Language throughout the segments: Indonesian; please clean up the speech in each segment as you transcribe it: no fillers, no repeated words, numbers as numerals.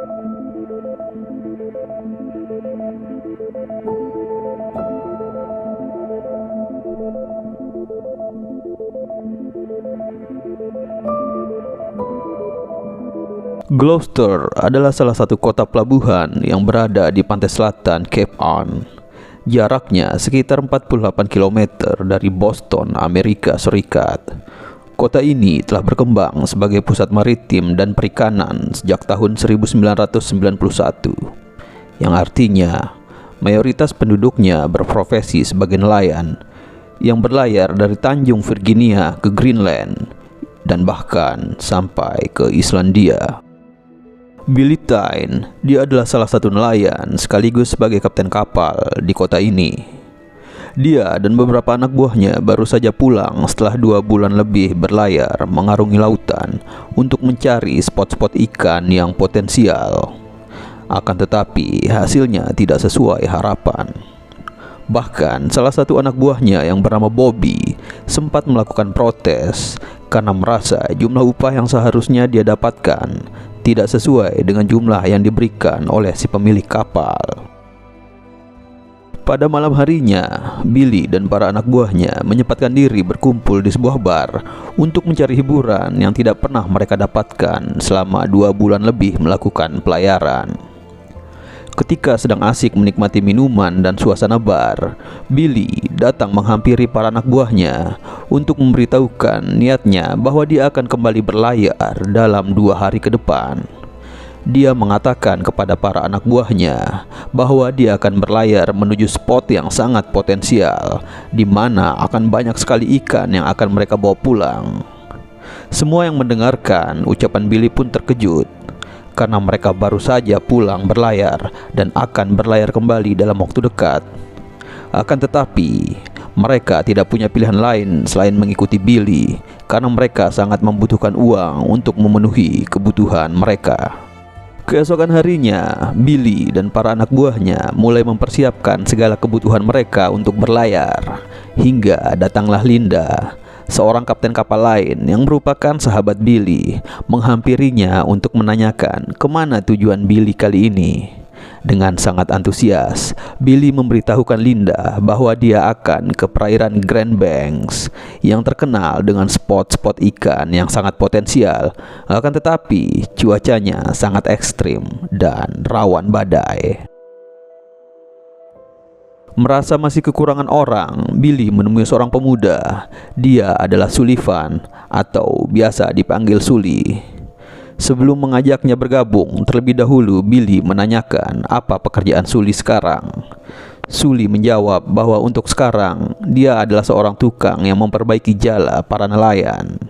Gloucester adalah salah satu kota pelabuhan yang berada di pantai selatan Cape Ann. Jaraknya sekitar 48 km dari Boston, Amerika Serikat. Kota ini telah berkembang sebagai pusat maritim dan perikanan sejak tahun 1991, yang artinya mayoritas penduduknya berprofesi sebagai nelayan yang berlayar dari Tanjung Virginia ke Greenland dan bahkan sampai ke Islandia. Billy Tyne, dia adalah salah satu nelayan sekaligus sebagai kapten kapal di kota ini. Dia dan beberapa anak buahnya baru saja pulang setelah 2 bulan lebih berlayar mengarungi lautan untuk mencari spot-spot ikan yang potensial. Akan tetapi hasilnya tidak sesuai harapan. Bahkan salah satu anak buahnya yang bernama Bobby sempat melakukan protes karena merasa jumlah upah yang seharusnya dia dapatkan tidak sesuai dengan jumlah yang diberikan oleh si pemilik kapal. Pada malam harinya, Billy dan para anak buahnya menyempatkan diri berkumpul di sebuah bar untuk mencari hiburan yang tidak pernah mereka dapatkan selama 2 bulan lebih melakukan pelayaran. Ketika sedang asik menikmati minuman dan suasana bar, Billy datang menghampiri para anak buahnya untuk memberitahukan niatnya bahwa dia akan kembali berlayar dalam 2 hari ke depan. Dia mengatakan kepada para anak buahnya bahwa dia akan berlayar menuju spot yang sangat potensial, di mana akan banyak sekali ikan yang akan mereka bawa pulang. Semua yang mendengarkan ucapan Billy pun terkejut, karena mereka baru saja pulang berlayar dan akan berlayar kembali dalam waktu dekat. Akan tetapi, mereka tidak punya pilihan lain selain mengikuti Billy, karena mereka sangat membutuhkan uang untuk memenuhi kebutuhan mereka. Keesokan harinya, Billy dan para anak buahnya mulai mempersiapkan segala kebutuhan mereka untuk berlayar, hingga datanglah Linda, seorang kapten kapal lain yang merupakan sahabat Billy, menghampirinya untuk menanyakan kemana tujuan Billy kali ini. Dengan sangat antusias, Billy memberitahukan Linda bahwa dia akan ke perairan Grand Banks yang terkenal dengan spot-spot ikan yang sangat potensial. Akan tetapi cuacanya sangat ekstrim dan rawan badai. Merasa masih kekurangan orang, Billy menemui seorang pemuda. Dia adalah Sullivan, atau biasa dipanggil Sully. Sebelum mengajaknya bergabung, terlebih dahulu Billy menanyakan apa pekerjaan Sully sekarang. Sully menjawab bahwa untuk sekarang dia adalah seorang tukang yang memperbaiki jala para nelayan.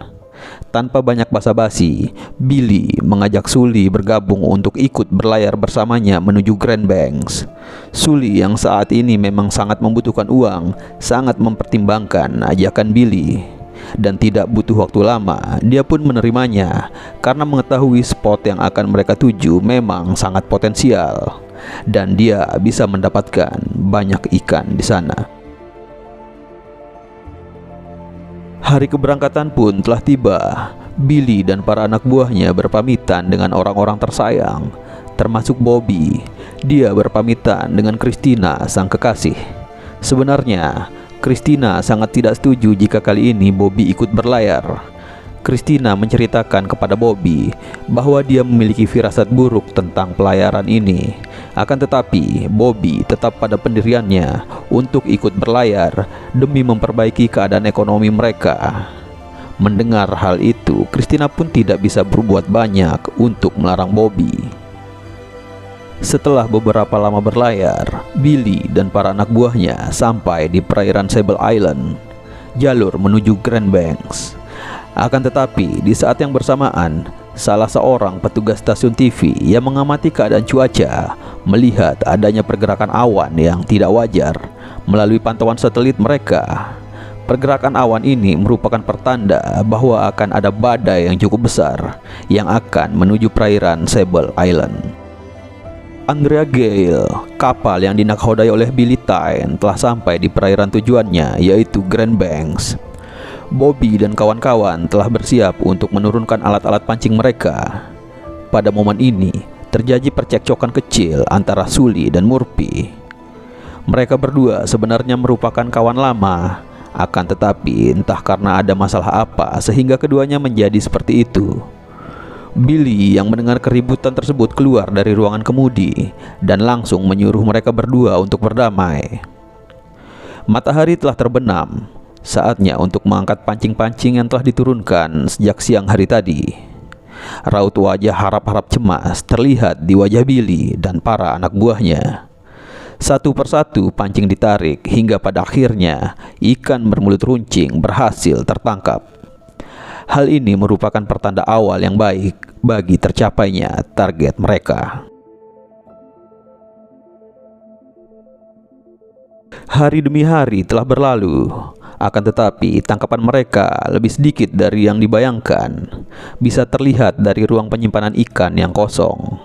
Tanpa banyak basa-basi, Billy mengajak Sully bergabung untuk ikut berlayar bersamanya menuju Grand Banks. Sully yang saat ini memang sangat membutuhkan uang, sangat mempertimbangkan ajakan Billy. Dan tidak butuh waktu lama, dia pun menerimanya karena mengetahui spot yang akan mereka tuju memang sangat potensial, dan dia bisa mendapatkan banyak ikan di sana. Hari keberangkatan pun telah tiba. Billy dan para anak buahnya berpamitan dengan orang-orang tersayang, termasuk Bobby. Dia berpamitan dengan Christina, sang kekasih. Sebenarnya, Christina sangat tidak setuju jika kali ini Bobby ikut berlayar. Christina menceritakan kepada Bobby bahwa dia memiliki firasat buruk tentang pelayaran ini. Akan tetapi, Bobby tetap pada pendiriannya untuk ikut berlayar demi memperbaiki keadaan ekonomi mereka. Mendengar hal itu, Christina pun tidak bisa berbuat banyak untuk melarang Bobby. Setelah beberapa lama berlayar, Billy dan para anak buahnya sampai di perairan Sable Island, jalur menuju Grand Banks. Akan tetapi, di saat yang bersamaan, salah seorang petugas stasiun TV yang mengamati keadaan cuaca melihat adanya pergerakan awan yang tidak wajar melalui pantauan satelit mereka. Pergerakan awan ini merupakan pertanda bahwa akan ada badai yang cukup besar yang akan menuju perairan Sable Island. Andrea Gale, kapal yang dinakodai oleh Billy Tyne, telah sampai di perairan tujuannya, yaitu Grand Banks. Bobby dan kawan-kawan telah bersiap untuk menurunkan alat-alat pancing mereka. Pada momen ini, terjadi percekcokan kecil antara Suli dan Murphy. Mereka berdua sebenarnya merupakan kawan lama, akan tetapi entah karena ada masalah apa sehingga keduanya menjadi seperti itu. Billy yang mendengar keributan tersebut keluar dari ruangan kemudi dan langsung menyuruh mereka berdua untuk berdamai. Matahari telah terbenam, saatnya untuk mengangkat pancing-pancing yang telah diturunkan sejak siang hari tadi. Raut wajah harap-harap cemas terlihat di wajah Billy dan para anak buahnya. Satu persatu pancing ditarik hingga pada akhirnya ikan bermulut runcing berhasil tertangkap. Hal ini merupakan pertanda awal yang baik bagi tercapainya target mereka. Hari demi hari telah berlalu, akan tetapi tangkapan mereka lebih sedikit dari yang dibayangkan. Bisa terlihat dari ruang penyimpanan ikan yang kosong.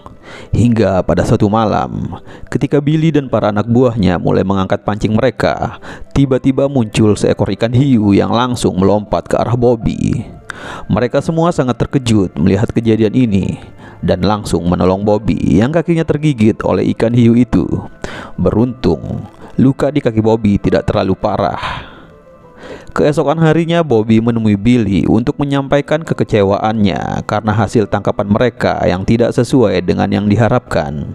Hingga pada suatu malam, ketika Billy dan para anak buahnya mulai mengangkat pancing mereka, tiba-tiba muncul seekor ikan hiu yang langsung melompat ke arah Bobby. Mereka semua sangat terkejut melihat kejadian ini dan langsung menolong Bobby yang kakinya tergigit oleh ikan hiu itu. Beruntung, luka di kaki Bobby tidak terlalu parah. Keesokan harinya Bobby menemui Billy untuk menyampaikan kekecewaannya karena hasil tangkapan mereka yang tidak sesuai dengan yang diharapkan.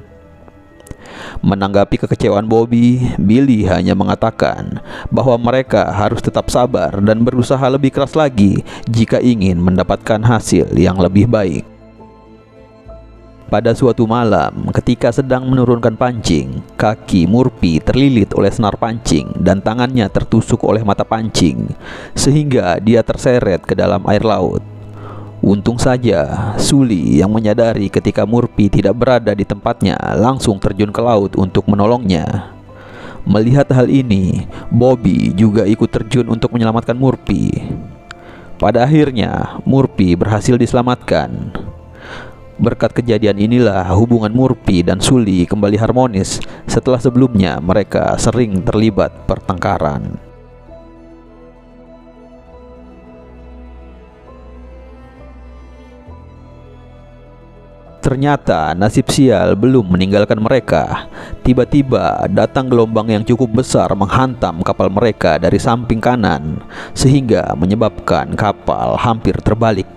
Menanggapi kekecewaan Bobby, Billy hanya mengatakan bahwa mereka harus tetap sabar dan berusaha lebih keras lagi jika ingin mendapatkan hasil yang lebih baik. Pada suatu malam, ketika sedang menurunkan pancing, kaki Murphy terlilit oleh senar pancing dan tangannya tertusuk oleh mata pancing, sehingga dia terseret ke dalam air laut. Untung saja, Suli yang menyadari ketika Murphy tidak berada di tempatnya langsung terjun ke laut untuk menolongnya. Melihat hal ini, Bobby juga ikut terjun untuk menyelamatkan Murphy. Pada akhirnya, Murphy berhasil diselamatkan. Berkat kejadian inilah hubungan Murphy dan Suli kembali harmonis setelah sebelumnya mereka sering terlibat pertengkaran. Ternyata nasib sial belum meninggalkan mereka. Tiba-tiba datang gelombang yang cukup besar menghantam kapal mereka dari samping kanan, sehingga menyebabkan kapal hampir terbalik.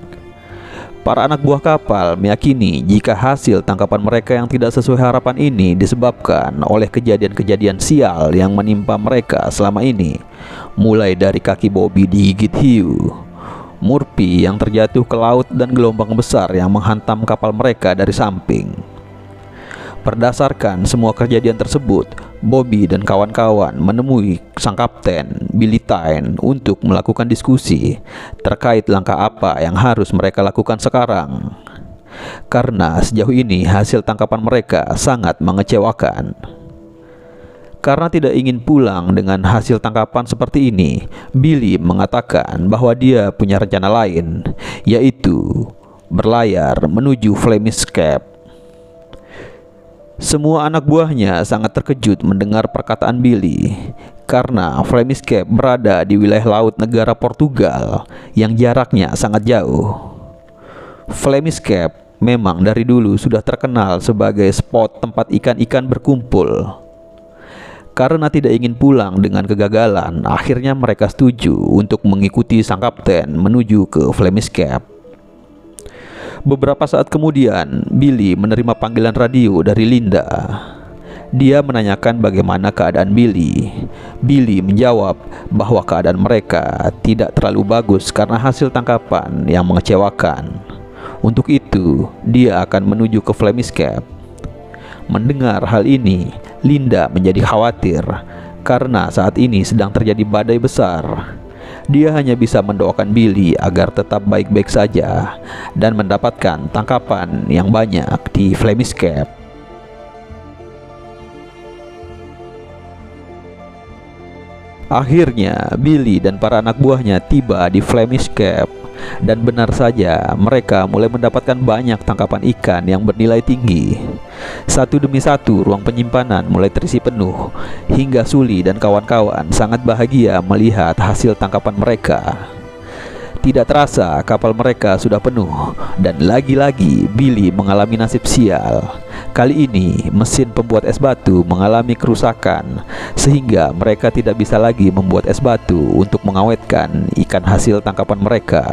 Para anak buah kapal meyakini jika hasil tangkapan mereka yang tidak sesuai harapan ini disebabkan oleh kejadian-kejadian sial yang menimpa mereka selama ini, mulai dari kaki Bobby digigit hiu, Murphy yang terjatuh ke laut, dan gelombang besar yang menghantam kapal mereka dari samping. Berdasarkan semua kejadian tersebut, Bobby dan kawan-kawan menemui sang kapten, Billy Tyne, untuk melakukan diskusi terkait langkah apa yang harus mereka lakukan sekarang. Karena sejauh ini hasil tangkapan mereka sangat mengecewakan. Karena tidak ingin pulang dengan hasil tangkapan seperti ini, Billy mengatakan bahwa dia punya rencana lain, yaitu berlayar menuju Flemish Cape. Semua anak buahnya sangat terkejut mendengar perkataan Billy, karena Flemish Cape berada di wilayah laut negara Portugal yang jaraknya sangat jauh. Flemish Cape memang dari dulu sudah terkenal sebagai spot tempat ikan-ikan berkumpul. Karena tidak ingin pulang dengan kegagalan, akhirnya mereka setuju untuk mengikuti sang kapten menuju ke Flemish Cape. Beberapa saat kemudian, Billy menerima panggilan radio dari Linda. Dia menanyakan bagaimana keadaan Billy. Billy menjawab bahwa keadaan mereka tidak terlalu bagus karena hasil tangkapan yang mengecewakan. Untuk itu, dia akan menuju ke Flemish Cape. Mendengar hal ini, Linda menjadi khawatir karena saat ini sedang terjadi badai besar. Dia hanya bisa mendoakan Billy agar tetap baik-baik saja dan mendapatkan tangkapan yang banyak di Flemish Cape. Akhirnya Billy dan para anak buahnya tiba di Flemish Cape, dan benar saja mereka mulai mendapatkan banyak tangkapan ikan yang bernilai tinggi. Satu demi satu ruang penyimpanan mulai terisi penuh, hingga Suli dan kawan-kawan sangat bahagia melihat hasil tangkapan mereka. Tidak terasa kapal mereka sudah penuh, dan lagi-lagi Billy mengalami nasib sial. Kali ini mesin pembuat es batu mengalami kerusakan, sehingga mereka tidak bisa lagi membuat es batu untuk mengawetkan ikan hasil tangkapan mereka.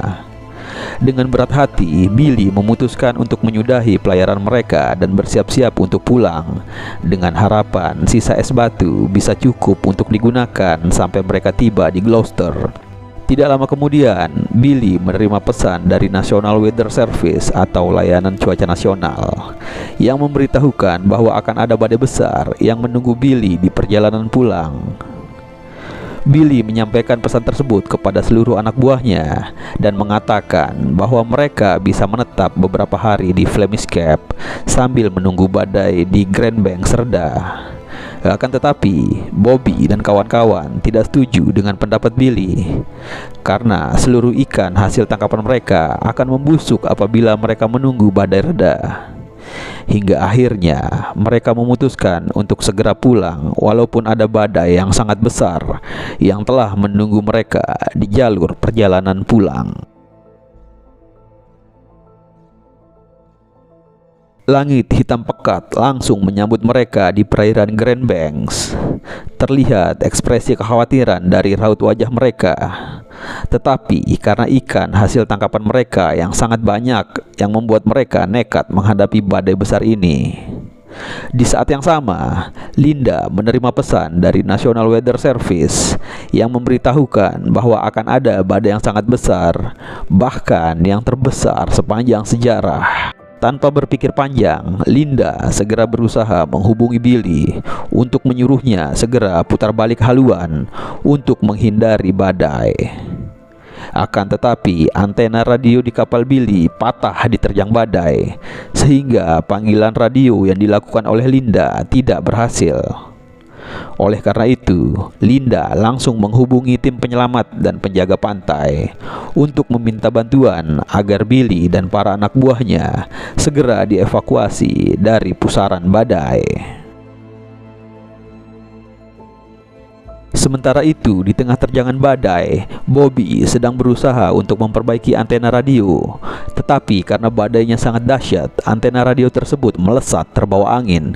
Dengan berat hati, Billy memutuskan untuk menyudahi pelayaran mereka dan bersiap-siap untuk pulang, dengan harapan sisa es batu bisa cukup untuk digunakan sampai mereka tiba di Gloucester. Tidak lama kemudian, Billy menerima pesan dari National Weather Service atau layanan cuaca nasional yang memberitahukan bahwa akan ada badai besar yang menunggu Billy di perjalanan pulang. Billy menyampaikan pesan tersebut kepada seluruh anak buahnya dan mengatakan bahwa mereka bisa menetap beberapa hari di Flemish Cap sambil menunggu badai di Grand Banks reda. Akan tetapi, Bobby dan kawan-kawan tidak setuju dengan pendapat Billy, karena seluruh ikan hasil tangkapan mereka akan membusuk apabila mereka menunggu badai reda. Hingga akhirnya mereka memutuskan untuk segera pulang walaupun ada badai yang sangat besar yang telah menunggu mereka di jalur perjalanan pulang. Langit hitam pekat langsung menyambut mereka di perairan Grand Banks. Terlihat ekspresi kekhawatiran dari raut wajah mereka. Tetapi karena ikan hasil tangkapan mereka yang sangat banyak yang membuat mereka nekat menghadapi badai besar ini. Di saat yang sama, Linda menerima pesan dari National Weather Service yang memberitahukan bahwa akan ada badai yang sangat besar, bahkan yang terbesar sepanjang sejarah. Tanpa berpikir panjang, Linda segera berusaha menghubungi Billy untuk menyuruhnya segera putar balik haluan untuk menghindari badai. Akan tetapi, antena radio di kapal Billy patah diterjang badai, sehingga panggilan radio yang dilakukan oleh Linda tidak berhasil. Oleh karena itu, Linda langsung menghubungi tim penyelamat dan penjaga pantai untuk meminta bantuan agar Billy dan para anak buahnya segera dievakuasi dari pusaran badai. Sementara itu, di tengah terjangan badai, Bobby sedang berusaha untuk memperbaiki antena radio. Tetapi karena badainya sangat dahsyat, antena radio tersebut melesat terbawa angin,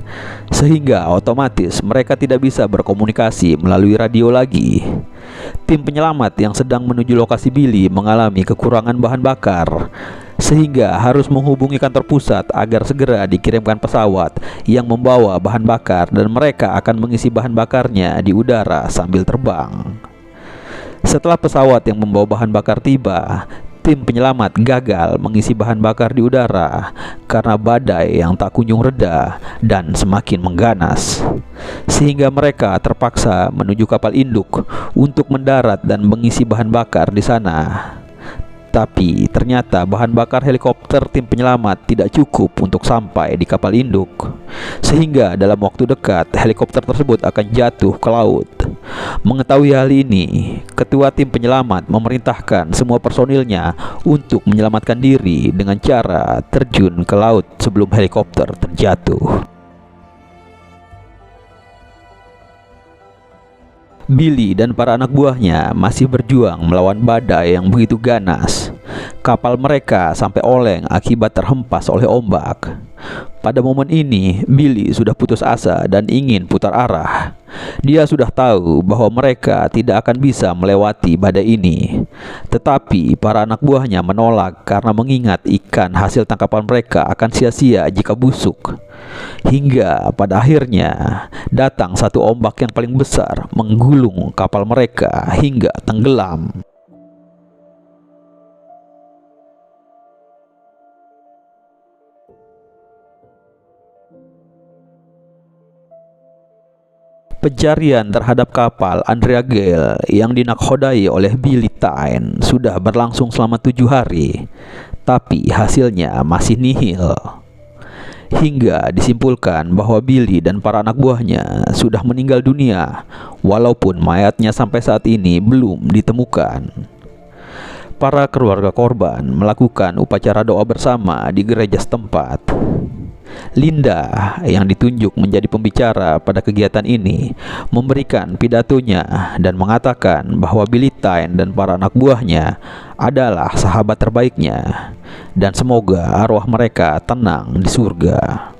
sehingga otomatis mereka tidak bisa berkomunikasi melalui radio lagi. Tim penyelamat yang sedang menuju lokasi Billy mengalami kekurangan bahan bakar, sehingga harus menghubungi kantor pusat agar segera dikirimkan pesawat yang membawa bahan bakar dan mereka akan mengisi bahan bakarnya di udara sambil terbang. Setelah pesawat yang membawa bahan bakar tiba, tim penyelamat gagal mengisi bahan bakar di udara karena badai yang tak kunjung reda dan semakin mengganas, sehingga mereka terpaksa menuju kapal induk untuk mendarat dan mengisi bahan bakar di sana. Tapi ternyata bahan bakar helikopter tim penyelamat tidak cukup untuk sampai di kapal induk, sehingga dalam waktu dekat helikopter tersebut akan jatuh ke laut. Mengetahui hal ini, ketua tim penyelamat memerintahkan semua personilnya untuk menyelamatkan diri dengan cara terjun ke laut sebelum helikopter terjatuh. Billy dan para anak buahnya masih berjuang melawan badai yang begitu ganas. Kapal mereka sampai oleng akibat terhempas oleh ombak. Pada momen ini, Billy sudah putus asa dan ingin putar arah. Dia sudah tahu bahwa mereka tidak akan bisa melewati badai ini. Tetapi para anak buahnya menolak karena mengingat ikan hasil tangkapan mereka akan sia-sia jika busuk. Hingga pada akhirnya datang satu ombak yang paling besar menggulung kapal mereka hingga tenggelam. Pencarian terhadap kapal Andrea Gale yang dinakodai oleh Billy Tyne sudah berlangsung selama 7 hari, tapi hasilnya masih nihil. Hingga disimpulkan bahwa Billy dan para anak buahnya sudah meninggal dunia, walaupun mayatnya sampai saat ini belum ditemukan. Para keluarga korban melakukan upacara doa bersama di gereja setempat. Linda yang ditunjuk menjadi pembicara pada kegiatan ini memberikan pidatonya dan mengatakan bahwa Billy Tyne dan para anak buahnya adalah sahabat terbaiknya dan semoga arwah mereka tenang di surga.